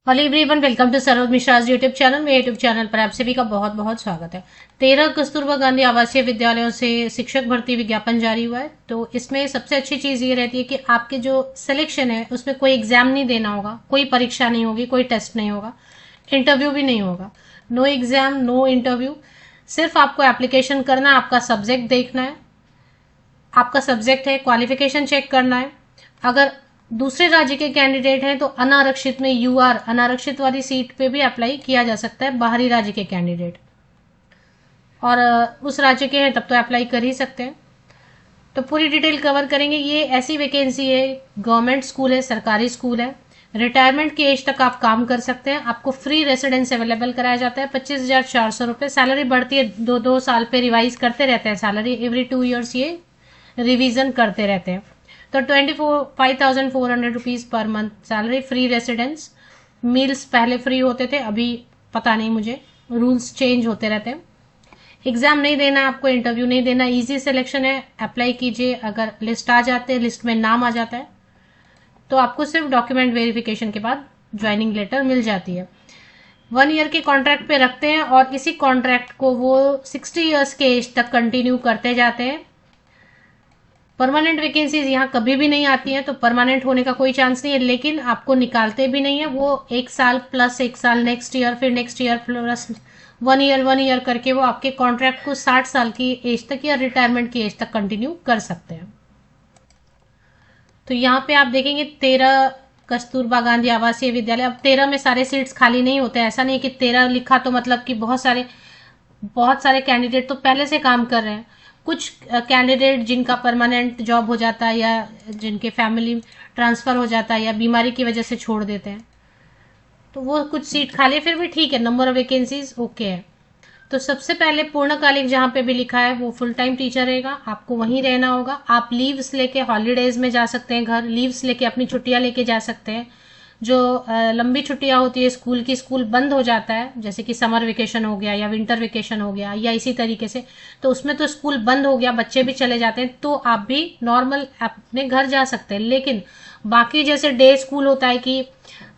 Hello everyone, welcome to Saroj Mishra YouTube channel. मेरे YouTube channel पर आप सभी का बहुत बहुत स्वागत है। 13 कस्तूरबा गांधी आवासीय विद्यालयों से शिक्षक भर्ती विज्ञापन जारी हुआ है। तो इसमें सबसे अच्छी चीज़ ये रहती है कि आपके जो सिलेक्शन है उसमें कोई एग्जाम नहीं देना होगा, कोई परीक्षा नहीं होगी, कोई टेस्ट नहीं होगा, इंटरव्यू भी नहीं होगा। No exam, no interview. सिर्फ आपको एप्लीकेशन करना है, आपका सब्जेक्ट देखना है, आपका सब्जेक्ट है, क्वालिफिकेशन चेक करना है। अगर दूसरे राज्य के कैंडिडेट हैं तो अनारक्षित में यूआर अनारक्षित वाली सीट पे भी अप्लाई किया जा सकता है, बाहरी राज्य के कैंडिडेट। और उस राज्य के हैं तब तो अप्लाई कर ही सकते हैं। तो पूरी डिटेल कवर करेंगे। ये ऐसी वैकेंसी है, गवर्नमेंट स्कूल है, सरकारी स्कूल है। रिटायरमेंट की एज तक आप काम कर सकते हैं। आपको फ्री रेसिडेंस अवेलेबल कराया जाता है। 25,400 रुपये सैलरी बढ़ती है। दो साल पे रिवाइज करते रहते हैं सैलरी, एवरी 2 ईयर्स ये रिवीजन करते रहते हैं। तो 5,400 rupees per month salary, free residence. Meals पहले फ्री होते थे, अभी पता नहीं मुझे, रूल्स चेंज होते रहते हैं। एग्जाम नहीं देना, आपको इंटरव्यू नहीं देना, इजी सिलेक्शन है। अप्लाई कीजिए। अगर लिस्ट आ जाते हैं, लिस्ट में नाम आ जाता है तो आपको सिर्फ डॉक्यूमेंट वेरिफिकेशन के बाद ज्वाइनिंग लेटर मिल जाती है। 1 ईयर के कॉन्ट्रैक्ट पे रखते हैं और इसी कॉन्ट्रैक्ट को वो 60 ईयर्स के एज तक कंटिन्यू करते जाते हैं। परमानेंट वैकेंसीज यहाँ कभी भी नहीं आती हैं, तो परमानेंट होने का कोई चांस नहीं है, लेकिन आपको निकालते भी नहीं है। वो 1 साल प्लस 1 साल, नेक्स्ट ईयर, फिर नेक्स्ट ईयर प्लस 1 ईयर करके वो आपके कॉन्ट्रैक्ट को 60 साल की एज तक या रिटायरमेंट की एज तक कंटिन्यू कर सकते हैं। तो यहाँ पे आप देखेंगे 13 कस्तूरबा गांधी आवासीय विद्यालय। अब 13 में सारे सीट्स खाली नहीं होते, ऐसा नहीं कि 13 लिखा तो मतलब कि बहुत सारे कैंडिडेट तो पहले से काम कर रहे हैं। कुछ कैंडिडेट जिनका परमानेंट जॉब हो जाता है या जिनके फैमिली ट्रांसफर हो जाता है या बीमारी की वजह से छोड़ देते हैं, तो वो कुछ सीट खाली, फिर भी ठीक है, नंबर ऑफ वैकेंसीज ओके है। तो सबसे पहले पूर्णकालिक जहाँ पे भी लिखा है वो फुल टाइम टीचर रहेगा, आपको वहीं रहना होगा। आप लीव्स लेके हॉलीडेज में जा सकते हैं, घर लीव्स लेके अपनी छुट्टियां लेके जा सकते हैं। जो लंबी छुट्टियां होती है स्कूल की, स्कूल बंद हो जाता है, जैसे कि समर वेकेशन हो गया या विंटर वेकेशन हो गया या इसी तरीके से, तो उसमें तो स्कूल बंद हो गया, बच्चे भी चले जाते हैं, तो आप भी नॉर्मल अपने घर जा सकते हैं। लेकिन बाकी जैसे डे स्कूल होता है कि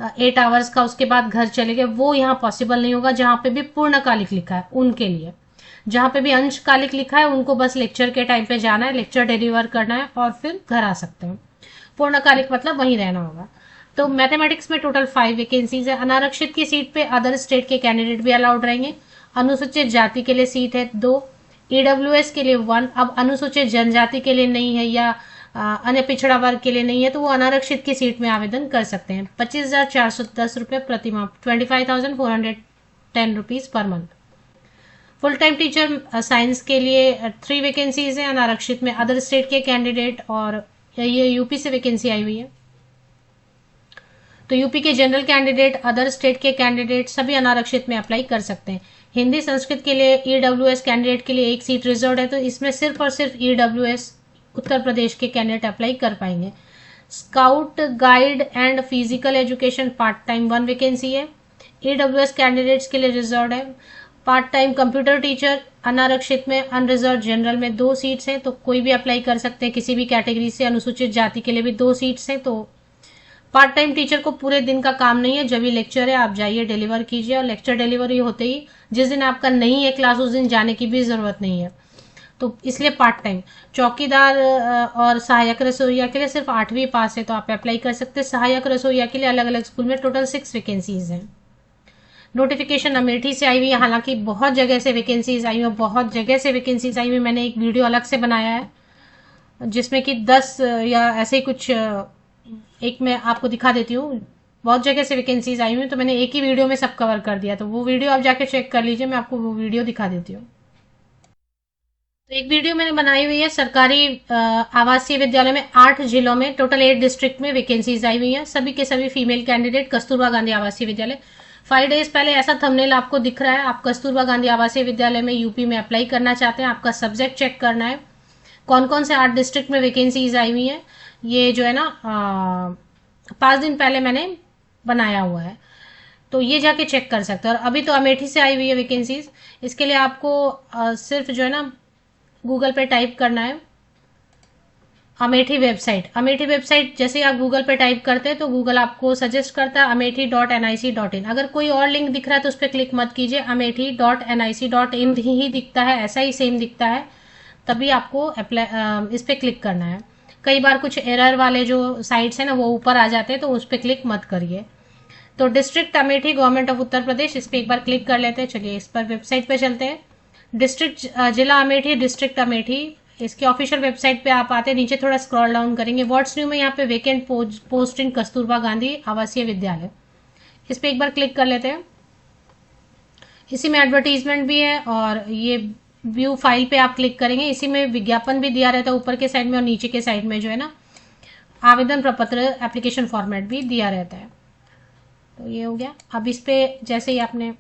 8 आवर्स का, उसके बाद घर चले गए, वो यहाँ पॉसिबल नहीं होगा। जहाँ पे भी पूर्णकालिक लिखा है उनके लिए, जहाँ पे भी अंशकालिक लिखा है उनको बस लेक्चर के टाइम पे जाना है, लेक्चर डिलीवर करना है और फिर घर आ सकते हैं। पूर्णकालिक मतलब वहीं रहना होगा। तो मैथमेटिक्स में टोटल 5 वैकेंसीज है। अनारक्षित की सीट पे अदर स्टेट के कैंडिडेट भी अलाउड रहेंगे। अनुसूचित जाति के लिए सीट है 2, ईडब्ल्यूएस के लिए 1। अब अनुसूचित जनजाति के लिए नहीं है या अन्य पिछड़ा वर्ग के लिए नहीं है, तो वो अनारक्षित की सीट में आवेदन कर सकते हैं। 25,410 रुपये प्रति माह, 25,410 rupees per month. Full time teacher science के लिए 3 वैकेंसीज है अनारक्षित में, अदर स्टेट के कैंडिडेट, और ये यूपी से वैकेंसी आई हुई है। तो यूपी के जनरल कैंडिडेट, अदर स्टेट के कैंडिडेट सभी अनारक्षित में अप्लाई कर सकते हैं। हिंदी संस्कृत के लिए ईडब्ल्यूएस कैंडिडेट के लिए 1 सीट रिजर्व है, तो इसमें सिर्फ और सिर्फ ईडब्ल्यूएस उत्तर प्रदेश के कैंडिडेट अप्लाई कर पाएंगे। Scout guide and physical education part time 1 vacancy है, ईडब्ल्यूएस कैंडिडेट्स के लिए रिजर्व है। पार्ट टाइम कंप्यूटर टीचर अनारक्षित में, अनरिजर्व जनरल में 2 सीट्स हैं, तो कोई भी अप्लाई कर सकते हैं किसी भी कैटेगरी से। अनुसूचित जाति के लिए भी 2 सीट्स हैं। तो पार्ट टाइम टीचर को पूरे दिन का काम नहीं है, जब भी लेक्चर है आप जाइए, डिलीवर कीजिए, और लेक्चर डिलीवरी होते ही जिस दिन आपका नहीं है क्लास, उस दिन जाने की भी जरूरत नहीं है, तो इसलिए पार्ट टाइम। चौकीदार और सहायक रसोईया के लिए सिर्फ 8वीं पास है, तो आप अप्लाई कर सकते हैं। सहायक रसोईया के लिए अलग अलग स्कूल में टोटल 6 वैकेंसीज हैं। नोटिफिकेशन अमेठी से आई हुई है, हालांकि बहुत जगह से वैकेंसीज आई हुई, बहुत जगह से वैकेंसीज आई हुई। मैंने एक वीडियो अलग से बनाया है जिसमें कि 10 या ऐसे ही कुछ, एक मैं आपको दिखा देती हूँ। बहुत जगह से वैकेंसीज आई हुई, तो मैंने एक ही वीडियो में सब कवर कर दिया, तो वो वीडियो आप जाके चेक कर लीजिए, मैं आपको वो वीडियो दिखा देती हूँ। तो एक वीडियो मैंने बनाई हुई है सरकारी आवासीय विद्यालय में 8 जिलों में, टोटल 8 डिस्ट्रिक्ट में वैकेंसीज आई हुई हैं, सभी के सभी फीमेल कैंडिडेट कस्तूरबा गांधी आवासीय विद्यालय। 5 डेज पहले ऐसा थंबनेल आपको दिख रहा है। आप कस्तूरबा गांधी आवासीय विद्यालय में यूपी में अप्लाई करना चाहते हैं, आपका सब्जेक्ट चेक करना है, कौन कौन से 8 डिस्ट्रिक्ट में वैकेंसीज आई हुई है। ये जो है ना 5 दिन पहले मैंने बनाया हुआ है, तो ये जाके चेक कर सकते हैं। और अभी तो अमेठी से आई हुई है वैकेंसीज। इसके लिए आपको सिर्फ जो है ना गूगल पे टाइप करना है अमेठी वेबसाइट जैसे आप गूगल पे टाइप करते हैं तो गूगल आपको सजेस्ट करता है amethi.nic.in। अगर कोई और लिंक दिख रहा है तो उस पर क्लिक मत कीजिए, amethi.nic.in ही दिखता है, ऐसा ही सेम दिखता है, तभी आपको अप्लाई इस पर क्लिक करना है। कई बार कुछ एरर वाले जो साइट्स हैं ना वो ऊपर आ जाते हैं, तो उस पर क्लिक मत करिए। तो district Amethi government of Uttar Pradesh, इस पर एक बार क्लिक कर लेते हैं। चलिए इस पर वेबसाइट पे चलते हैं। डिस्ट्रिक्ट जिला अमेठी, डिस्ट्रिक्ट अमेठी, इसके ऑफिशियल वेबसाइट पे आप आते हैं, नीचे थोड़ा स्क्रॉल डाउन करेंगे, व्हाट्स न्यू में यहाँ पे वेकेंट पोस्ट इन कस्तूरबा गांधी आवासीय विद्यालय, इस पे एक बार क्लिक कर लेते हैं। इसी में एडवर्टीजमेंट भी है और ये व्यू फाइल पे आप क्लिक करेंगे, इसी में विज्ञापन भी दिया रहता है ऊपर के साइड में, और नीचे के साइड में जो है ना आवेदन प्रपत्र एप्लीकेशन फॉर्मेट भी दिया रहता है। तो ये हो गया। अब इस पे जैसे ही आपने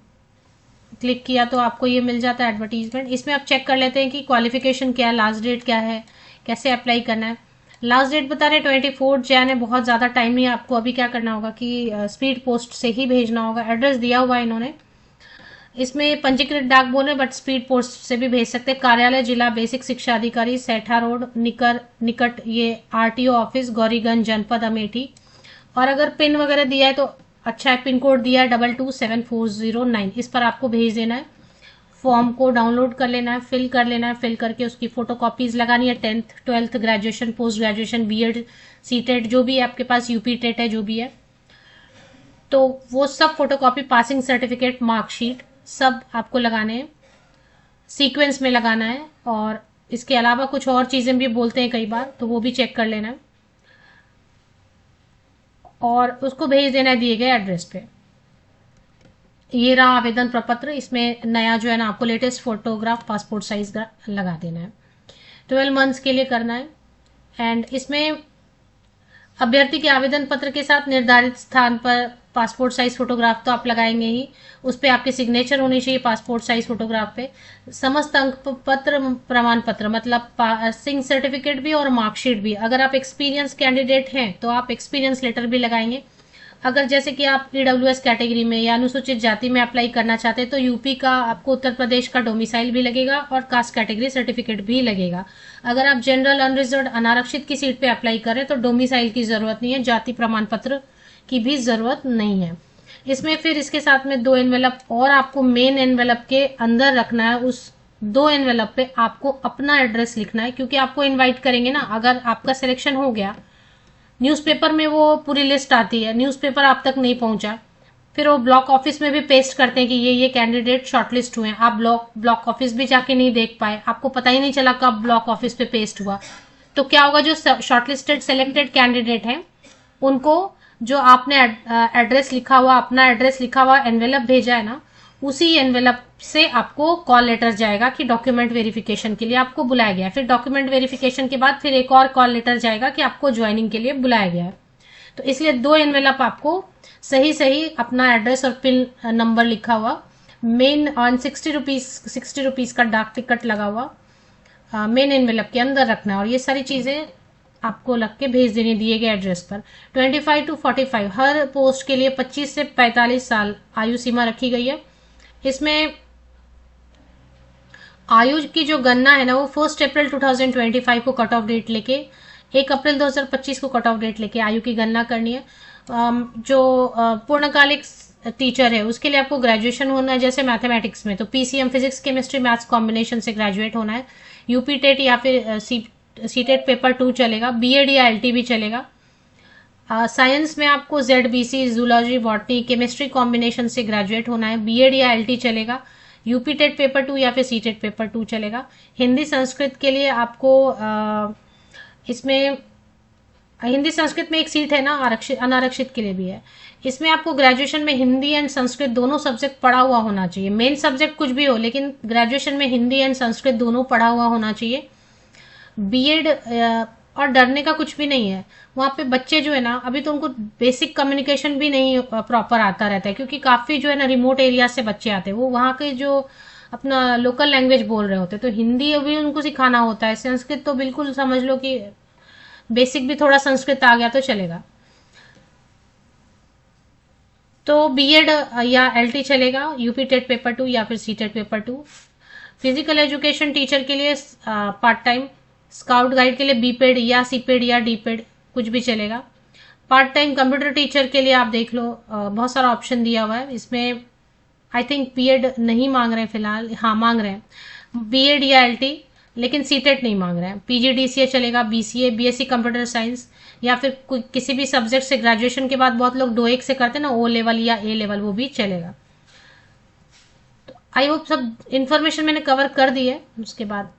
क्लिक किया तो आपको ये मिल जाता है एडवर्टीजमेंट। इसमें आप चेक कर लेते हैं कि क्वालिफिकेशन क्या है, लास्ट डेट क्या है, कैसे अप्लाई करना है। लास्ट डेट बता रहे 24 जैन है, बहुत ज़्यादा टाइम नहीं है। आपको अभी क्या करना होगा कि स्पीड पोस्ट से ही भेजना होगा। एड्रेस दिया हुआ है इन्होंने, इसमें पंजीकृत डाक बोले बट स्पीड पोस्ट से भी भेज सकते हैं। कार्यालय जिला बेसिक शिक्षा अधिकारी, सेठा रोड निकट ये आरटीओ ऑफिस, गौरीगंज जनपद अमेठी। और अगर पिन वगैरह दिया है तो अच्छा है, पिन कोड दिया है 227409, इस पर आपको भेज देना है। फॉर्म को डाउनलोड कर लेना है, फिल कर लेना है, फिल करके उसकी फोटो कॉपीज लगानी है। 10th 12th graduation, post graduation, BEd, CTET जो भी है आपके पास, यूपी टेट है जो भी है, तो वो सब photo copy, passing certificate, marksheet सब आपको लगाने हैं, सीक्वेंस में लगाना है। और इसके अलावा कुछ और चीजें भी बोलते हैं कई बार, तो वो भी चेक कर लेना है और उसको भेज देना है दिए गए एड्रेस पे। ये रहा आवेदन प्रपत्र, इसमें नया जो है ना आपको लेटेस्ट फोटोग्राफ पासपोर्ट साइज का लगा देना है। 12 मंथ्स के लिए करना है। एंड इसमें अभ्यर्थी के आवेदन पत्र के साथ निर्धारित स्थान पर पासपोर्ट साइज फोटोग्राफ तो आप लगाएंगे ही, उस पर आपके सिग्नेचर होनी चाहिए पासपोर्ट साइज फोटोग्राफ पे। समस्त अंक पत्र, प्रमाण पत्र मतलब पासिंग सर्टिफिकेट भी और मार्कशीट भी। अगर आप एक्सपीरियंस कैंडिडेट हैं तो आप एक्सपीरियंस लेटर भी लगाएंगे। अगर जैसे कि आप ईडब्ल्यूएस कैटेगरी में या अनुसूचित जाति में अप्लाई करना चाहते हैं तो यूपी का आपको उत्तर प्रदेश का डोमिसाइल भी लगेगा और कास्ट कैटेगरी सर्टिफिकेट भी लगेगा। अगर आप जनरल, अनरिजर्व, अनारक्षित की सीट पे अप्लाई करें तो डोमिसाइल की जरूरत नहीं है, जाति प्रमाण पत्र की भी जरूरत नहीं है। इसमें फिर इसके साथ में 2 एनवेलप और आपको मेन एनवेलप के अंदर रखना है। उस 2 एनवेलप पे आपको अपना एड्रेस लिखना है, क्योंकि आपको इनवाइट करेंगे ना। अगर आपका सिलेक्शन हो गया, न्यूज़पेपर में वो पूरी लिस्ट आती है, न्यूज़पेपर आप तक नहीं पहुंचा, फिर वो ब्लॉक ऑफिस में भी पेस्ट करते हैं कि ये कैंडिडेट शॉर्टलिस्ट हुए हैं। आप ब्लॉक ऑफिस भी जाके नहीं देख पाए, आपको पता ही नहीं चला कब ब्लॉक ऑफिस पे पेस्ट हुआ, तो क्या होगा, जो शॉर्टलिस्टेड सेलेक्टेड कैंडिडेट हैं उनको जो आपने एड्रेस लिखा हुआ, अपना एड्रेस लिखा हुआ एनवेलप भेजा है ना, उसी एनवेलप से आपको कॉल लेटर जाएगा कि डॉक्यूमेंट वेरिफिकेशन के लिए आपको बुलाया गया है। फिर डॉक्यूमेंट वेरिफिकेशन के बाद फिर एक और कॉल लेटर जाएगा कि आपको ज्वाइनिंग के लिए बुलाया गया है। तो इसलिए 2 एनवेलप आपको सही अपना एड्रेस और पिन नंबर लिखा हुआ, मेन ऑन 60 रुपीज का डाक टिकट लगा हुआ मेन एनवेलप के अंदर रखना है। और ये सारी चीजें आपको लग के भेज देनी दिए गए एड्रेस पर। 25 to 45 हर पोस्ट के लिए 25 से 45 साल आयु सीमा रखी गई है। इसमें आयु की जो गणना है ना वो 1 अप्रैल 2025 को कट ऑफ डेट लेके 1 अप्रैल 2025 को कट ऑफ डेट लेके आयु की गणना करनी है। जो पूर्णकालिक टीचर है उसके लिए आपको ग्रेजुएशन होना है, जैसे मैथमेटिक्स में तो PCM physics chemistry maths combination से ग्रेजुएट होना है। यूपी टेट या फिर सीटेट पेपर 2 चलेगा, बीएड या एलटी भी चलेगा। साइंस में आपको जेडबीसी, जूलॉजी, बॉटनी, केमिस्ट्री कॉम्बिनेशन से ग्रेजुएट होना है, बीएड या एलटी चलेगा। यूपी टेट पेपर 2 या फिर सीटेट पेपर 2 चलेगा। हिंदी संस्कृत के लिए आपको इसमें हिंदी संस्कृत में एक सीट है ना, अनारक्षित के लिए भी है। इसमें आपको ग्रेजुएशन में हिंदी एंड संस्कृत दोनों सब्जेक्ट पढ़ा हुआ होना चाहिए। मेन सब्जेक्ट कुछ भी हो, लेकिन ग्रेजुएशन में हिंदी एंड संस्कृत दोनों पढ़ा हुआ होना चाहिए। बीएड और डरने का कुछ भी नहीं है। वहाँ पे बच्चे जो है ना, अभी तो उनको बेसिक कम्युनिकेशन भी नहीं प्रॉपर आता रहता है, क्योंकि काफी जो है ना रिमोट एरिया से बच्चे आते हैं, वो वहाँ के जो अपना लोकल लैंग्वेज बोल रहे होते हैं, तो हिंदी अभी उनको सिखाना होता है। संस्कृत तो बिल्कुल समझ लो कि बेसिक भी थोड़ा संस्कृत आ गया तो चलेगा। तो बीएड या एलटी चलेगा, यूपी टेट पेपर 2 या फिर CTET paper 2। Physical education teacher के लिए पार्ट टाइम स्काउट गाइड के लिए बीपेड या सीपेड या डीपेड कुछ भी चलेगा। पार्ट टाइम कंप्यूटर टीचर के लिए आप देख लो, बहुत सारा ऑप्शन दिया हुआ है। इसमें आई थिंक बीएड नहीं मांग रहे हैं फिलहाल, हाँ मांग रहे हैं बीएड या एलटी, लेकिन सीटेट नहीं मांग रहे हैं। पीजीडीसीए चलेगा, बीसीए, बीएससी कंप्यूटर साइंस, या फिर किसी भी सब्जेक्ट से ग्रेजुएशन के बाद बहुत लोग डोएक से करते हैं ना, ओ लेवल या ए लेवल, वो भी चलेगा। तो आई होप सब इन्फॉर्मेशन मैंने कवर कर दी है। उसके बाद